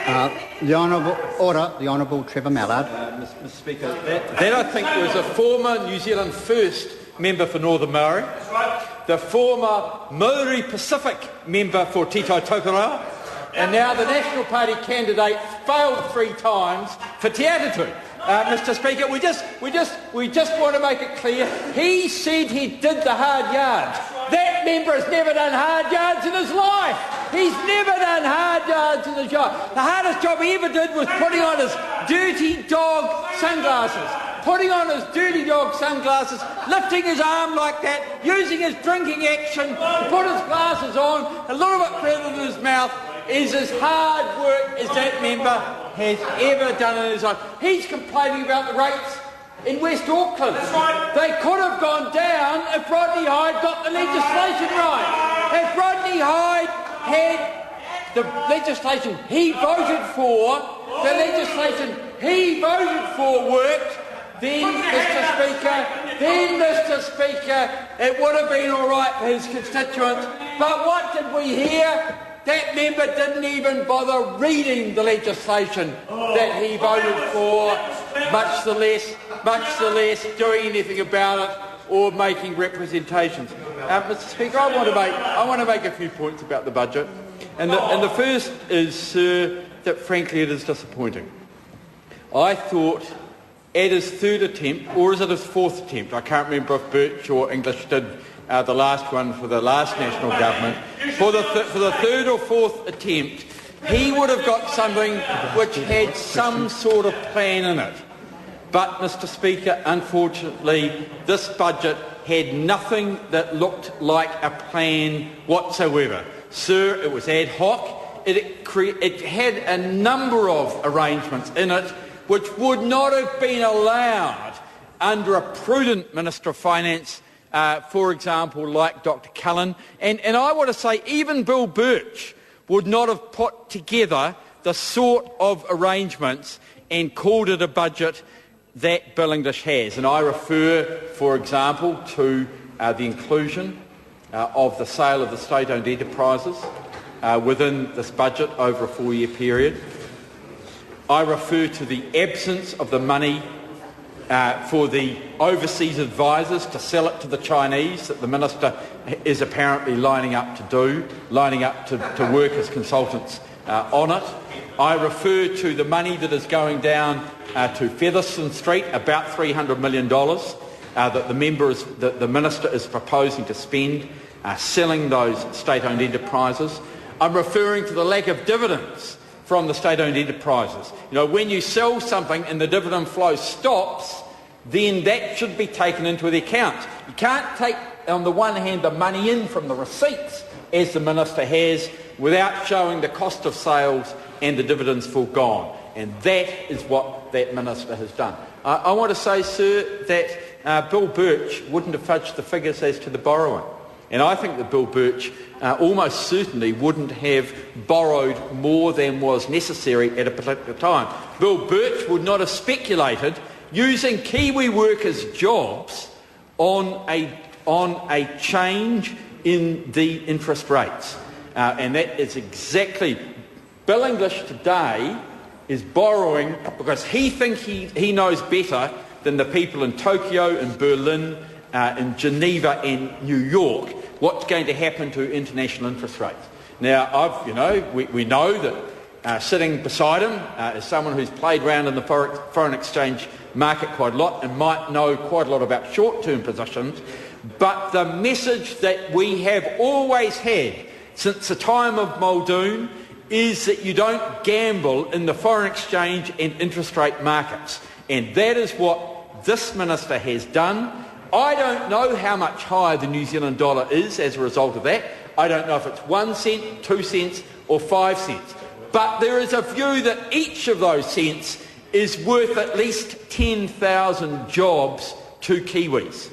The Honourable Trevor Mallard. Mr Speaker, that I think was a former New Zealand First member for Northern Maori, the former Maori Pacific member for Tito Tokoroa, and now the National Party candidate failed 3 times for Te Atatu. Mr Speaker, we just want to make it clear, he said he did the hard yards. That member has never done hard yards in his life. He's never done hard yards in his life. The hardest job he ever did was putting on his dirty dog sunglasses. Lifting his arm like that, using his drinking action to put his glasses on, a little bit further than his mouth, is as hard work as that member has ever done in his life. He's complaining about the rates in West Auckland. That's right. They could have gone down if Rodney Hyde got the legislation right. If Rodney Hyde had the legislation he voted for, worked, then, Mr Speaker, it would have been all right for his constituents. But what did we hear? That member didn't even bother reading the legislation that he voted for, much the less doing anything about it or making representations. Mr Speaker, I want to make a few points about the budget, and the first is that frankly it is disappointing. I thought at his 3rd attempt, or is it his 4th attempt? I can't remember if Birch or English did the last one for the last national government. For the 3rd or 4th attempt, he would have got something which had some sort of plan in it. But, Mr Speaker, unfortunately, this budget had nothing that looked like a plan whatsoever. Sir, it was ad hoc. It had a number of arrangements in it which would not have been allowed under a prudent Minister of Finance, for example, like Dr Cullen. And I want to say even Bill Birch would not have put together the sort of arrangements and called it a budget that Bill English has. And I refer, for example, to the inclusion of the sale of the state-owned enterprises within this budget over a 4-year period. I refer to the absence of the money for the overseas advisors to sell it to the Chinese that the Minister is apparently lining up to work as consultants on it. I refer to the money that is going down to Featherston Street, about $300 million, that the Minister is proposing to spend selling those state-owned enterprises. I'm referring to the lack of dividends from the state-owned enterprises. You know, when you sell something and the dividend flow stops, then that should be taken into the account. You can't take, on the one hand, the money in from the receipts, as the Minister has, without showing the cost of sales and the dividends foregone. And that is what that Minister has done. I want to say, sir, that Bill Birch wouldn't have fudged the figures as to the borrowing. And I think that Bill Birch almost certainly wouldn't have borrowed more than was necessary at a particular time. Bill Birch would not have speculated using Kiwi workers' jobs on a change in the interest rates. And that is exactly... Bill English today is borrowing because he thinks he knows better than the people in Tokyo and Berlin, in Geneva and New York, what's going to happen to international interest rates. Now, we know that sitting beside him is someone who's played around in the foreign exchange market quite a lot and might know quite a lot about short-term positions, but the message that we have always had since the time of Muldoon is that you don't gamble in the foreign exchange and interest rate markets. And that is what this Minister has done. I don't know how much higher the New Zealand dollar is as a result of that. I don't know if it's 1 cent, 2 cents or 5 cents. But there is a view that each of those cents is worth at least 10,000 jobs to Kiwis.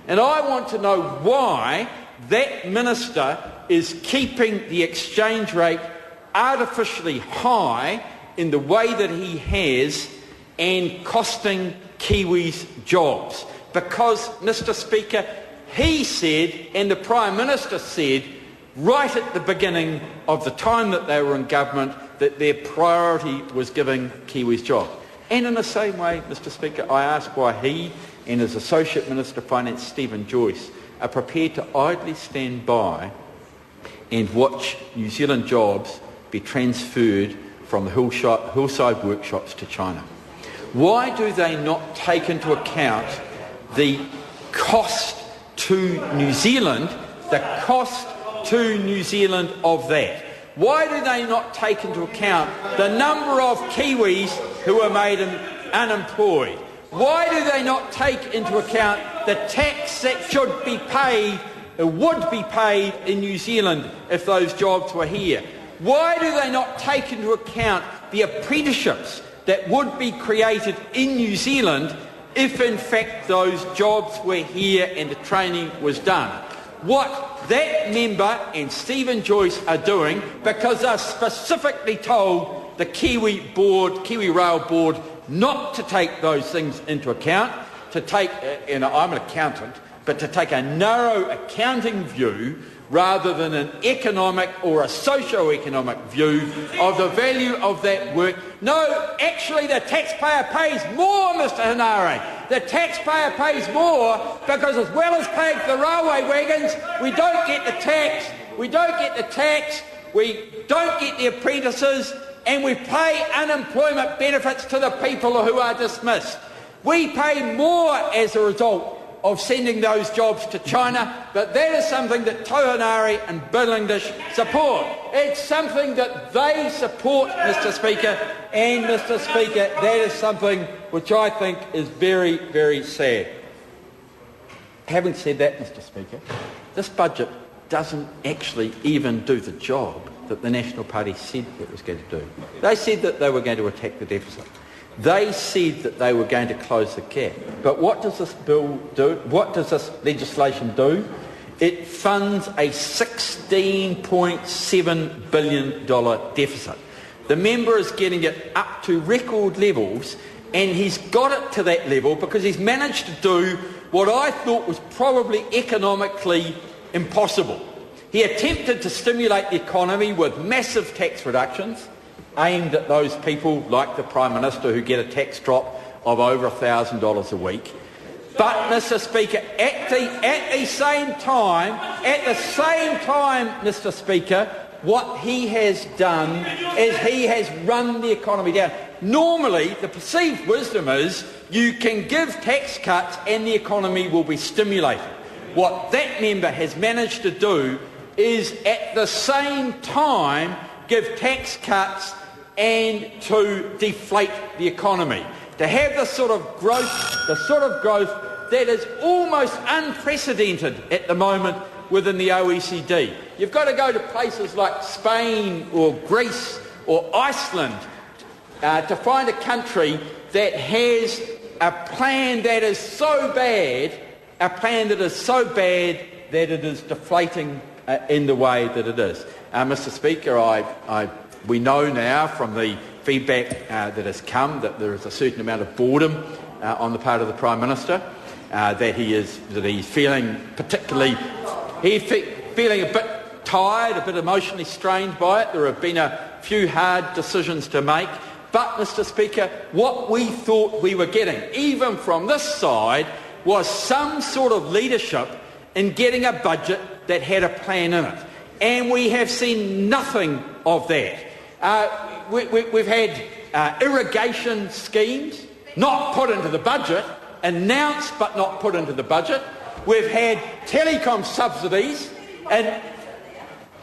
And I want to know why that Minister is keeping the exchange rate artificially high in the way that he has and costing Kiwis jobs. Because, Mr Speaker, he said, and the Prime Minister said, right at the beginning of the time that they were in government, that their priority was giving Kiwis jobs. And in the same way, Mr Speaker, I ask why he and his Associate Minister of Finance, Stephen Joyce, are prepared to idly stand by and watch New Zealand jobs be transferred from the hillside workshops to China. Why do they not take into account the cost to New Zealand, of that? Why do they not take into account the number of Kiwis who are made unemployed? Why do they not take into account the tax that should be paid, or would be paid in New Zealand if those jobs were here? Why do they not take into account the apprenticeships that would be created in New Zealand if in fact those jobs were here and the training was done? What that member and Stephen Joyce are doing, because they're specifically told the Kiwi Rail Board not to take those things into account, to take, I'm an accountant, but to take a narrow accounting view rather than an economic or a socio-economic view of the value of that work. No, actually the taxpayer pays more, Mr Hanare. The taxpayer pays more because as well as paying for the railway wagons, we don't get the tax, we don't get the apprentices, and we pay unemployment benefits to the people who are dismissed. We pay more as a result of sending those jobs to China, but that is something that Tohanari and Billingdish support. It's something that they support, Mr Speaker, and Mr Speaker, that is something which I think is very, very sad. Having said that, Mr Speaker, this budget doesn't actually even do the job that the National Party said it was going to do. They said that they were going to attack the deficit. They said that they were going to close the gap. But what does this bill do? What does this legislation do? It funds a $16.7 billion deficit. The member is getting it up to record levels, and he's got it to that level because he's managed to do what I thought was probably economically impossible. He attempted to stimulate the economy with massive tax reductions aimed at those people like the Prime Minister who get a tax drop of over $1,000 a week. But, Mr Speaker, at the same time, Mr Speaker, what he has done is he has run the economy down. Normally, the perceived wisdom is you can give tax cuts and the economy will be stimulated. What that member has managed to do is at the same time give tax cuts and to deflate the economy. To have the sort of growth that is almost unprecedented at the moment within the OECD. You've got to go to places like Spain or Greece or Iceland to find a country that has a plan that is so bad, that it is deflating in the way that it is. Mr Speaker, we know now from the feedback that has come that there is a certain amount of boredom on the part of the Prime Minister, that he's feeling feeling a bit tired, a bit emotionally strained by it. There have been a few hard decisions to make. But, Mr Speaker, what we thought we were getting, even from this side, was some sort of leadership in getting a budget that had a plan in it. And we have seen nothing of that. We've had irrigation schemes not put into the budget, announced but not put into the budget. We've had telecom subsidies, and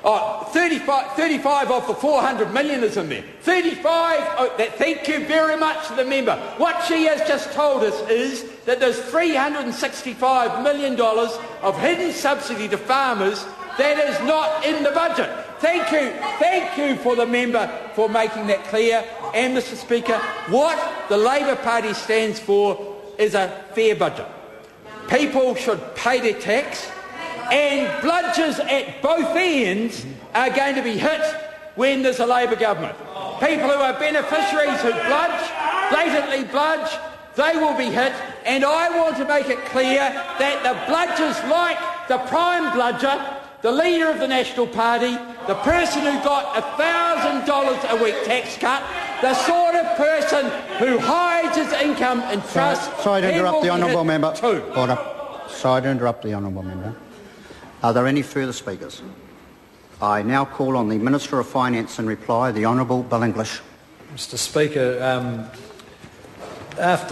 35 of the 400 million is in there. 35, thank you very much to the member. What she has just told us is that there's $365 million of hidden subsidy to farmers that is not in the budget. Thank you for the member for making that clear. And, Mr Speaker, what the Labour Party stands for is a fair budget. People should pay their tax, and bludgers at both ends are going to be hit when there's a Labour government. People who are beneficiaries who blatantly bludge, they will be hit, and I want to make it clear that the bludgers like the Prime Bludger, the leader of the National Party, the person who got $1,000 a week tax cut, the sort of person who hides his income in trust. Sorry to interrupt the honourable member. Too. Order. Sorry to interrupt the honourable member. Are there any further speakers? I now call on the Minister of Finance in reply, the Honourable Bill English. Mr. Speaker, after